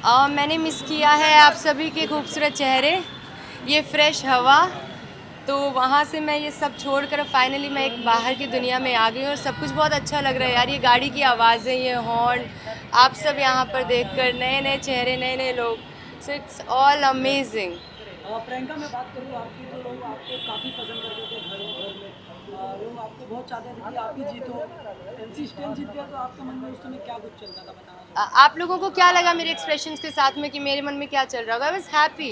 मैंने मिस किया है आप सभी के खूबसूरत चेहरे, ये फ्रेश हवा। तो वहाँ से मैं ये सब छोड़कर फाइनली मैं एक बाहर की दुनिया में आ गई हूँ और सब कुछ बहुत अच्छा लग रहा है यार। ये गाड़ी की आवाज़ें, ये हॉर्न, आप सब यहाँ पर देखकर नए नए चेहरे, नए नए लोग, so it's all amazing. Priyanka, मैं बात करूँ आपकी तो लोग आपको काफ़ी पसंद करते थे घर में। लोग आपको बहुत चाहते थे कि आप ही जीतो। एमसी स्टैन जीत गया तो आपके मन में उस समय क्या कुछ चल रहा था, बताना चाहूँगा। आप लोगों को क्या लगा मेरे एक्सप्रेशंस के साथ में कि मेरे मन में क्या चल रहा होगा? I was happy,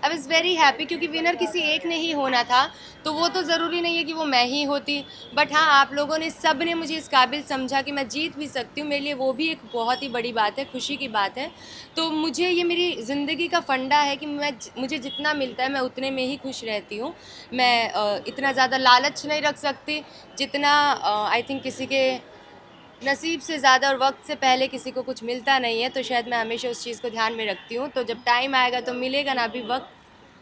I was very happy, क्योंकि विनर किसी एक ने ही होना था। तो वो तो ज़रूरी नहीं है कि वो मैं ही होती, बट हाँ, आप लोगों ने, सब ने मुझे इस काबिल समझा कि मैं जीत भी सकती हूँ। मेरे लिए वो भी एक बहुत ही बड़ी बात है, खुशी की बात है। तो मुझे ये मेरी ज़िंदगी का फंडा है कि मुझे जितना मिलता है मैं उतने में ही खुश रहती हूँ। मैं इतना ज़्यादा लालच नहीं रख सकती जितना आई थिंक किसी के नसीब से ज़्यादा और वक्त से पहले किसी को कुछ मिलता नहीं है। तो शायद मैं हमेशा उस चीज़ को ध्यान में रखती हूँ। तो जब टाइम आएगा तो मिलेगा ना भी वक्त।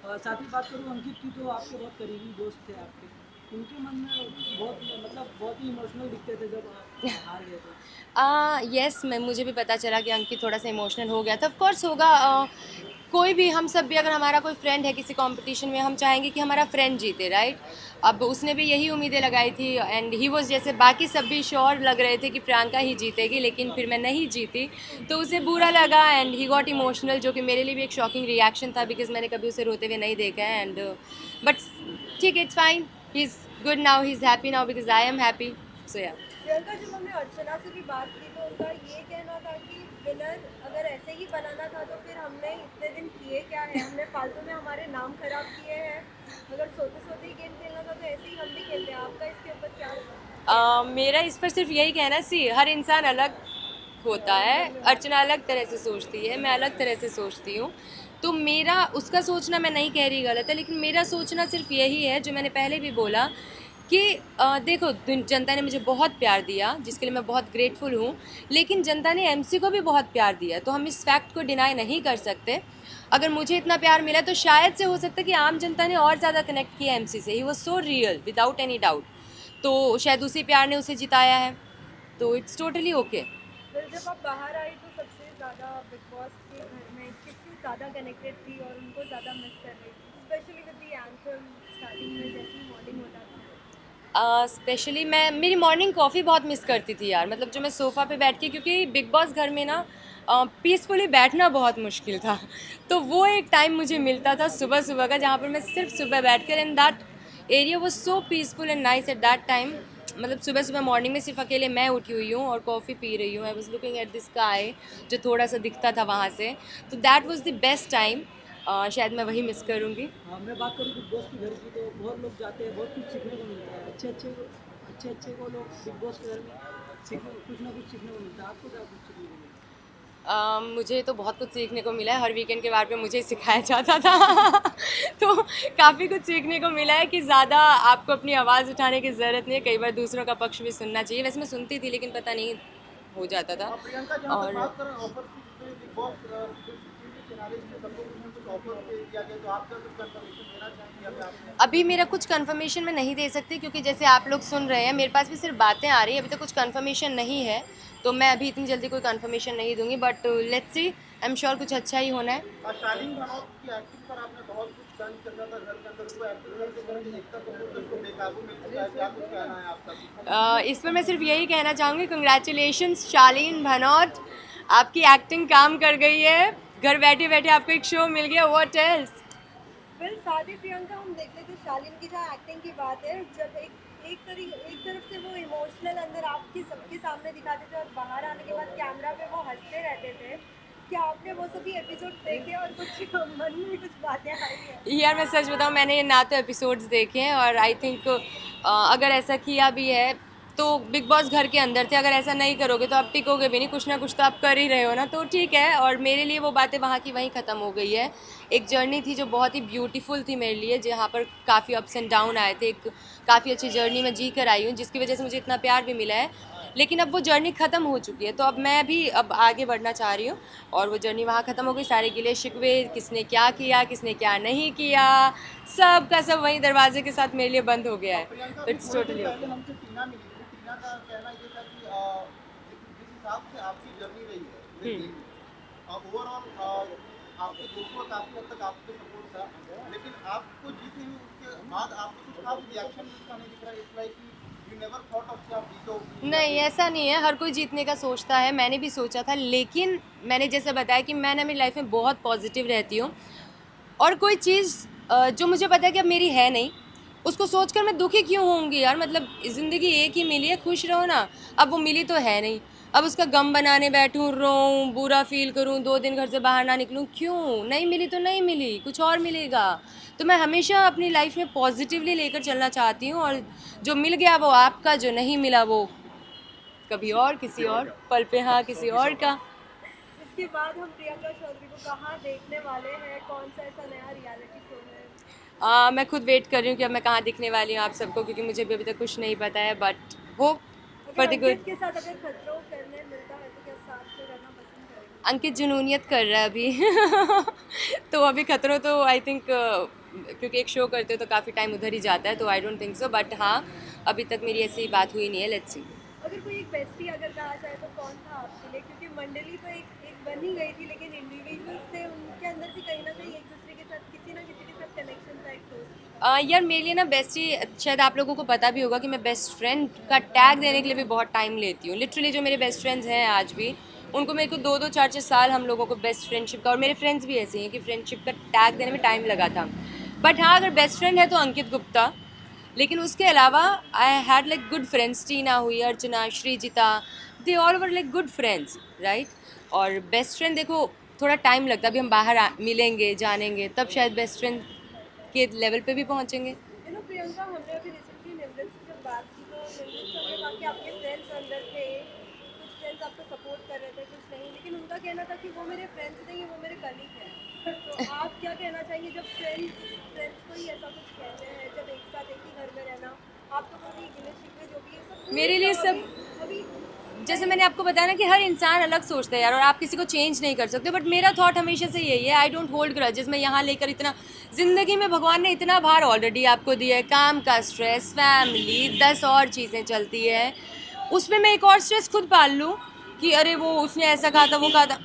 साथ ही बात करूँ अंकित की, तो आपके बहुत करीबी दोस्त थे आपके। उनके मन में बहुत, मतलब बहुत ही इमोशनल दिखते थे जब आप हार गए थे। यस, मैं मुझे भी पता चला कि अंकित थोड़ा सा इमोशनल हो गया था। ऑफ कोर्स होगा। कोई भी, हम सब भी, अगर हमारा कोई फ्रेंड है किसी कंपटीशन में, हम चाहेंगे कि हमारा फ्रेंड जीते, राइट? अब उसने भी यही उम्मीदें लगाई थी एंड ही वाज, जैसे बाकी सब भी श्योर लग रहे थे कि प्रियंका ही जीतेगी, लेकिन फिर मैं नहीं जीती। तो उसे बुरा लगा एंड ही गॉट इमोशनल, जो कि मेरे लिए भी एक शॉकिंग रिएक्शन था बिकॉज मैंने कभी उसे रोते हुए नहीं देखा है। एंड बट ठीक है, it's fine, he is good now, he is happy now because I am happy. So yeah. Priyanka, जब हमने अर्चना से भी बात की तो उनका ये कहना था कि विनर अगर ऐसे ही बनाना था तो फिर हमने इतने दिन किए क्या है, हमने फालतू में हमारे नाम खराब किए हैं। अगर सोते सोते ही गेम खेलना था तो ऐसे ही हम भी खेलते हैं। आपका इसके ऊपर क्या कहना है? मेरा इस पर सिर्फ यही कहना, सी, हर इंसान अलग होता है। अर्चना अलग तरह से सोचती है, मैं अलग तरह से सोचती हूँ। तो मेरा, उसका सोचना मैं नहीं कह रही गलत है, लेकिन मेरा सोचना सिर्फ यही है जो मैंने पहले भी बोला कि देखो, जनता ने मुझे बहुत प्यार दिया जिसके लिए मैं बहुत ग्रेटफुल हूँ, लेकिन जनता ने एमसी को भी बहुत प्यार दिया, तो हम इस फैक्ट को डिनाई नहीं कर सकते। अगर मुझे इतना प्यार मिला तो शायद से हो सकता है कि आम जनता ने और ज़्यादा कनेक्ट किया एमसी से। He was so real without any doubt. तो शायद उसी प्यार ने उसे जिताया है। तो इट्स टोटली ओके। फिर जब आप बाहर आई तो सबसे ज़्यादा बिग बॉस के घर में किससे ज़्यादा कनेक्टेड थी और उनको ज़्यादा मिस कर रही थी, specially with the anthem starting में जैसे ही मॉर्निंग होता था? स्पेशली मैं मेरी मॉर्निंग कॉफ़ी बहुत मिस करती थी यार। मतलब जो मैं सोफ़ा पे बैठ के, क्योंकि बिग बॉस घर में ना पीसफुली बैठना बहुत मुश्किल था। तो वो एक टाइम मुझे मिलता था सुबह सुबह का, जहाँ पर मैं सिर्फ सुबह बैठ कर, and that area was so peaceful and nice at that time. मतलब सुबह सुबह मॉर्निंग में सिर्फ अकेले मैं उठी हुई हूँ और कॉफ़ी पी रही हूँ। I was looking at the sky, जो थोड़ा सा दिखता था वहाँ से। तो that was the best time. शायद मैं वही मिस करूँगी। मैं बात करूँ बिग बॉस के घर की, तो बहुत लोग जाते हैं, बहुत कुछ सीखने को मिलता है। अच्छे अच्छे को लोग बिग बॉस के घर में सीखने, कुछ ना कुछ सीखने को मिलता है। आपको क्या कुछ सीखने को मिलता है? मुझे तो बहुत कुछ सीखने को मिला है। हर वीकेंड के बार पे मुझे सिखाया जाता था तो काफ़ी कुछ सीखने को मिला है कि ज़्यादा आपको अपनी आवाज़ उठाने की ज़रूरत नहीं है। कई बार दूसरों का पक्ष भी सुनना चाहिए। वैसे मैं सुनती थी लेकिन पता नहीं हो जाता था। प्रियंका, जहाँ तक और बात करें ऑफर की, जितने बिग बॉस सीजन के फिनाले में सबको कुछ ना कुछ ऑफर दिया गया, तो आप क्या कुछ कंफर्मेशन देना चाहेंगे अभी आपने? अभी मेरा कुछ कंफर्मेशन मैं नहीं दे सकती, क्योंकि जैसे आप लोग सुन रहे हैं मेरे पास भी सिर्फ बातें आ रही हैं, अभी तक कुछ कंफर्मेशन नहीं है। तो मैं अभी इतनी जल्दी कोई कंफर्मेशन नहीं दूंगी, but let's see, I am sure कुछ अच्छा ही होना है। शालीन भनौत की एक्टिंग पर आपने बहुत कुछ डन चल रहा था घर के अंदर, वो एक्टिंग करते करते एकता कपूर तो उसको बेकाबू में चुका है, क्या कुछ कहना है आपका? इस पर मैं सिर्फ यही कहना चाहूँगी, कंग्रेचुलेशंस शालीन भनौत, आपकी एक्टिंग काम कर गई है। घर बैठे बैठे आपको एक शो मिल गया, व्हाट एल्स। फिर साथ ही प्रियंका, हम देखते थे शालीन की जहाँ एक्टिंग की बात है, जब एक तरफ से वो इमोशनल अंदर आपकी सबके सामने दिखाते थे और बाहर आने के बाद कैमरा पे वो हंसते रहते थे। क्या आपने वो सभी एपिसोड देखे और कुछ मन में कुछ बातें आई है? यार मैं सच बताऊँ, मैंने ये ना तो एपिसोड्स देखे हैं और आई थिंक अगर ऐसा किया भी है तो बिग बॉस घर के अंदर थे। अगर ऐसा नहीं करोगे तो आप टिकोगे भी नहीं, कुछ ना कुछ तो आप कर ही रहे हो ना, तो ठीक है। और मेरे लिए वो बातें वहाँ की वहीं ख़त्म हो गई है। एक जर्नी थी जो बहुत ही ब्यूटीफुल थी मेरे लिए, जहाँ पर काफ़ी अप्स एंड डाउन आए थे। एक काफ़ी अच्छी जर्नी मैं जी कर आई हूँ, जिसकी वजह से मुझे इतना प्यार भी मिला है। लेकिन अब वो जर्नी ख़त्म हो चुकी है, तो अब मैं भी अब आगे बढ़ना चाह रही हूँ। और वो जर्नी वहाँ ख़त्म हो गई। सारे गिले शिकवे, किसने क्या किया किसने क्या नहीं किया, सब का सब वहीं दरवाजे के साथ मेरे लिए बंद हो गया है। प्रियंका, तो अभी इट्स थोड़े दिन टोटली पहले ओके। हमसे टीना मिली थी। टीना का कहना ये था कि जिस हिसाब से आपकी जर्नी रही है पूरे गेम में, ओवरऑल आपके दोस्तों का काफ़ी हद तक आप पे सपोर्ट था, लेकिन आपको जीते हुए उसके बाद आपको कुछ खास रिएक्शन उसका नहीं दिख रहा है। It's like you never thought of कि आप जीतोगे। नहीं, ऐसा नहीं है, हर कोई जीतने का सोचता है, मैंने भी सोचा था, लेकिन मैंने जैसे बताया कि मैं ना मेरी लाइफ में बहुत पॉजिटिव रहती हूँ, और कोई चीज़ जो मुझे पता है कि अब मेरी है नहीं, उसको सोचकर मैं दुखी क्यों होंगी यार। मतलब ज़िंदगी एक ही मिली है, खुश रहो ना। अब वो मिली तो है नहीं, अब उसका गम बनाने बैठूँ, रोऊँ, बुरा फील करूँ, 2 दिन घर से बाहर ना निकलूँ, क्यों? नहीं मिली तो नहीं मिली, कुछ और मिलेगा। तो मैं हमेशा अपनी लाइफ में पॉजिटिवली लेकर चलना चाहती हूँ, और जो मिल गया वो आपका, जो नहीं मिला वो कभी और, किसी और पल पे, हाँ, किसी और का। इसके बाद हम प्रियंका चौधरी को कहाँ देखने वाले हैं, कौन सा ऐसा नया रियलिटी शो है? मैं खुद वेट कर रही हूँ कि अब मैं कहाँ दिखने वाली हूँ आप सबको, क्योंकि मुझे भी अभी तक कुछ नहीं पता है, बट होप फॉर अगर द गुड। अंकित के साथ अगर खतरों करने मिलता है तो क्या साथ में रहना पसंद करेंगे? अंकित जुनूनियत कर रहा है अभी तो अभी खतरों तो आई थिंक क्योंकि एक शो करते हो तो काफ़ी टाइम उधर ही जाता है, तो I don't think so, but हाँ, अभी तक मेरी ऐसी बात हुई नहीं है। Let's see. अगर कोई एक बेस्टी अगर कहा जाए तो कौन था आपके लिए? क्योंकि मंडली तो एक एक बन ही गई थी, लेकिन इंडिविजुअल्स थे, उनके अंदर भी कहीं ना कहीं एक दूसरे के साथ किसी ना किसी के साथ कनेक्शन था, एक दोस्ती का। यार मेरे लिए ना बेस्टी, शायद आप लोगों को पता भी होगा कि मैं बेस्ट फ्रेंड का टैग देने के लिए भी बहुत टाइम लेती हूँ। लिटरली जो मेरे बेस्ट फ्रेंड्स हैं आज भी, उनको मेरे को 2-2 4-4 साल हम लोगों को बेस्ट फ्रेंडशिप का, और मेरे फ्रेंड्स भी ऐसे हैं कि फ्रेंडशिप का टैग देने में टाइम लगा था। बट हाँ, अगर बेस्ट फ्रेंड है तो अंकित गुप्ता, लेकिन उसके अलावा I had like good friends, Tina हुई, Archana, Srijita, they all were like good friends, right. और बेस्ट फ्रेंड देखो थोड़ा टाइम लगता है, अभी हम बाहर मिलेंगे जानेंगे तब शायद बेस्ट फ्रेंड के लेवल पे भी पहुंचेंगे। प्रियंका, हमने अभी रिसेंटली निमरन से जब बात की तो निमरन सर ने कहा कि आपके फ्रेंड्स अंदर थे, कुछ फ्रेंड्स आपको सपोर्ट कर रहे थे, कुछ नहीं, लेकिन उनका कहना था कि वो मेरे फ्रेंड्स नहीं है, वो मेरे कलीग हैं। तो आप क्या कहना चाहेंगे जब फ्रेंड्स को ही ऐसा कुछ कहते हैं, जब एक साथ एक ही घर में रहना, आप तो बोलिए गिले शिकवे जो भी है सब मेरे लिए सब, अभी जैसे मैंने आपको बताया ना कि हर इंसान अलग सोचता है यार, और आप किसी को चेंज नहीं कर सकते, बट मेरा थॉट हमेशा से यही है, आई डोंट होल्ड ग्रजेस। मैं यहाँ लेकर इतना, ज़िंदगी में भगवान ने इतना भार ऑलरेडी आपको दिया है, काम का स्ट्रेस, फैमिली, 10 और चीज़ें चलती है, उसमें मैं एक और स्ट्रेस खुद पाल लूँ कि अरे वो उसने ऐसा कहा था, वो कहा था।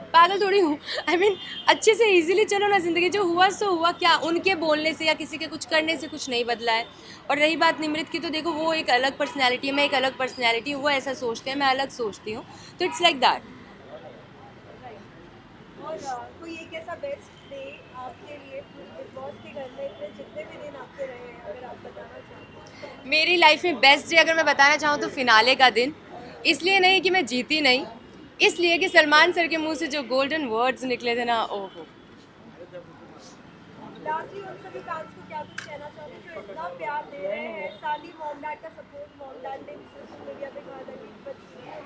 पागल थोड़ी हूँ। आई मीन अच्छे से इजीली चलो ना, ज़िंदगी जो हुआ सो हुआ, क्या उनके बोलने से या किसी के कुछ करने से कुछ नहीं बदला है। और रही बात निमृत की, तो देखो वो एक अलग पर्सनैलिटी है, मैं एक अलग पर्सनैलिटी हूँ, वो ऐसा सोचते हैं, मैं अलग सोचती हूँ, तो इट्स लाइक दैट। और कोई एक ऐसा बेस्ट डे आपके लिए बिग बॉस के घर में इतने जितने भी दिन आपके रहे हैं, अगर आप बताना चाहते हैं? मेरी लाइफ में बेस्ट डे अगर मैं बताना चाहूँ तो फिनाले का दिन, इसलिए नहीं कि मैं जीती नहीं, इसलिए कि सलमान सर के मुंह से जो गोल्डन वर्ड्स निकले थे ना, ओहो। लास्टली उन सभी फैंस को क्या कुछ कहना चाहोगे जो इतना प्यार दे रहे हैं? साली मॉम डैड का सपोर्ट, मॉम डैड ने भी सोशल मीडिया पे कहा था कि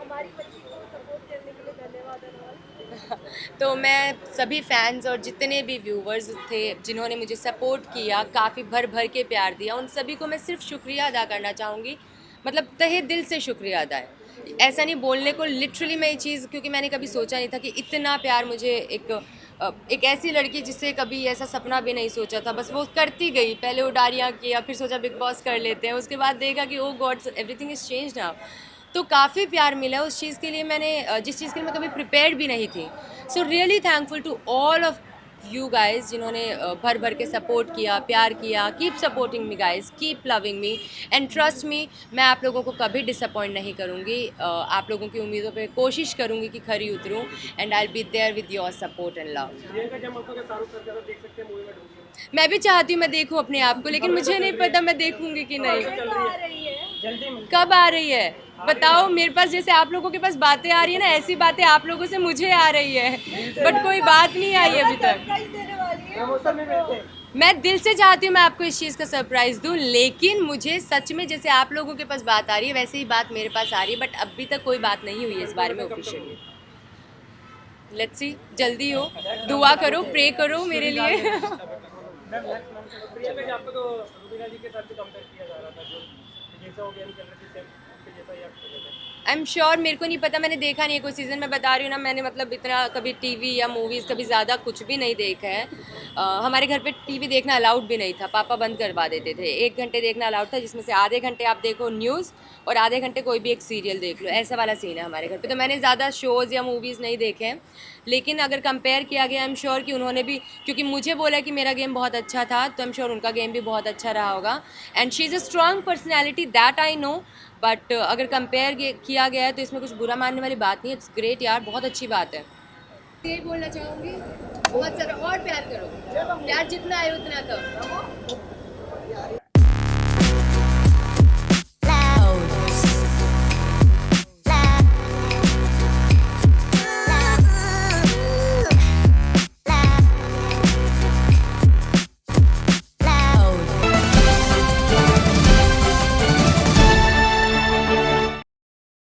हमारी बच्ची को सपोर्ट करने के लिए धन्यवाद अनवर। तो मैं सभी फैंस और जितने भी व्यूवर्स थे जिन्होंने मुझे सपोर्ट किया, काफ़ी भर भर के प्यार दिया, उन सभी को मैं सिर्फ शुक्रिया अदा करना चाहूँगी, मतलब तहे दिल से शुक्रिया अदा है। ऐसा नहीं बोलने को, लिटरली मैं ये चीज़, क्योंकि मैंने कभी सोचा नहीं था कि इतना प्यार मुझे एक ऐसी लड़की जिससे कभी ऐसा सपना भी नहीं सोचा था, बस वो करती गई, पहले उडारियाँ किया, फिर सोचा बिग बॉस कर लेते हैं, उसके बाद देखा कि oh god everything is change now. तो काफ़ी प्यार मिला उस चीज़ के लिए, मैंने जिस चीज़ के लिए मैं कभी प्रिपेयर्ड भी नहीं थी। So really thankful to all of you guys जिन्होंने भर भर के सपोर्ट किया, प्यार किया। Keep supporting me guys, keep loving me and trust me, मैं आप लोगों को कभी डिसअपॉइंट नहीं करूँगी। आप लोगों की उम्मीदों पे कोशिश करूँगी कि खरी उतरूँ, and I will be there with your support and love. मैं भी चाहती हूँ मैं देखूँ अपने आप को, लेकिन मुझे नहीं पता मैं देखूँगी कि नहीं। आ रही है कब आ रही है बताओ? मेरे पास जैसे आप लोगों के पास बातें आ रही है ना, ऐसी बातें आप लोगों से मुझे आ रही है, बट कोई बात नहीं आई अभी तक। सरप्राइज देने वाली है मैं दिल से चाहती हूँ मैं आपको इस चीज़ का सरप्राइज़ दूँ, लेकिन मुझे सच में जैसे आप लोगों के पास बात आ रही है वैसे ही बात मेरे पास आ रही है, बट अभी तक कोई बात नहीं हुई है इस बारे में ऑफिशियली। लेट्स सी, जल्दी हो, दुआ करो, प्रे करो मेरे लिए। प्रियंका जी, आपको तो रुबीना जी के साथ भी कंपेयर किया जा रहा था, जो जैसा हो गेम चल रहा था सेम जैसा ही आप खेले थे। आई एम श्योर, मेरे को नहीं पता, मैंने देखा नहीं है कोई सीज़न, मैं बता रही हूँ ना, मैंने मतलब इतना कभी टीवी या मूवीज़ कभी ज़्यादा कुछ भी नहीं देखा है, हमारे घर पे टीवी देखना अलाउड भी नहीं था, पापा बंद करवा देते थे। 1 घंटे देखना अलाउड था, जिसमें से आधे घंटे आप देखो न्यूज़ और आधे घंटे कोई भी एक सीरियल देख लो, ऐसा वाला सीन है हमारे घर पे। तो मैंने ज़्यादा शोज़ या मूवीज़ नहीं देखे हैं, लेकिन अगर कंपेयर किया गया, आई एम श्योर कि उन्होंने भी, क्योंकि मुझे बोला कि मेरा गेम बहुत अच्छा था, तो आई एम श्योर उनका गेम भी बहुत अच्छा रहा होगा। And she is a strong personality, that I know. But अगर कंपेयर किया गया है तो इसमें कुछ बुरा मानने वाली बात नहीं है। इट्स ग्रेट यार, बहुत अच्छी बात है। यही बोलना चाहूँगी, बहुत सारा और प्यार करो, प्यार जितना है उतना करो।